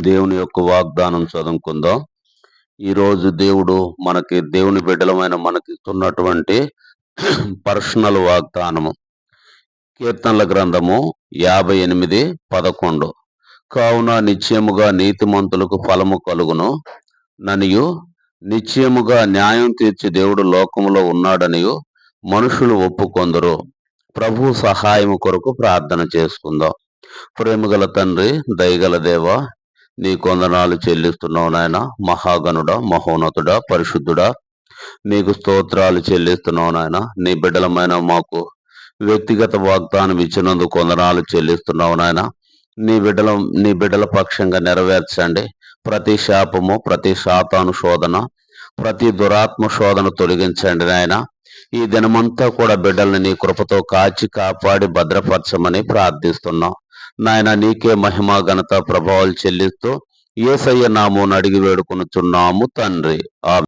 దేవుని యొక్క వాగ్దానం చదువుకుందాం. ఈరోజు దేవుని బిడ్డలమైన మనకి ఇస్తున్నటువంటి పర్సనల్ వాగ్దానము. కీర్తనల గ్రంథము 58:11. కావున నిశ్చయముగా నీతిమంతులకు ఫలము కలుగును ననియు, నిశ్చయముగా న్యాయం తీర్చి దేవుడు లోకములో ఉన్నాడనియు మనుషులు ఒప్పుకొందరు. ప్రభు సహాయము కొరకు ప్రార్థన చేసుకుందాం. ప్రేమగల తండ్రి, దయగల దేవ, నీ కొందనాలు చెల్లిస్తున్నావు నాయన. మహాగణుడా, మహోన్నతుడా, పరిశుద్ధుడా, నీకు స్తోత్రాలు చెల్లిస్తున్నావు నాయన. నీ బిడ్డలమైన మాకు వ్యక్తిగత వాగ్దానం ఇచ్చినందుకు కొందనాలు చెల్లిస్తున్నావు నాయన. నీ బిడ్డల పక్షంగా నెరవేర్చండి. ప్రతి శాపము, ప్రతి సాతాను శోధన, ప్రతి దురాత్మ శోధన తొలగించండి నాయన. ఈ దినమంతా కూడా బిడ్డల్ని నీ కృపతో కాచి కాపాడి భద్రపరచమని ప్రార్థిస్తున్నాం నాయన. నీకే మహిమ, ఘనత, ప్రభావాలు చెల్లిస్తూ యేసయ్య నామమున అడిగి వేడుకొనుచున్నాము తండ్రి.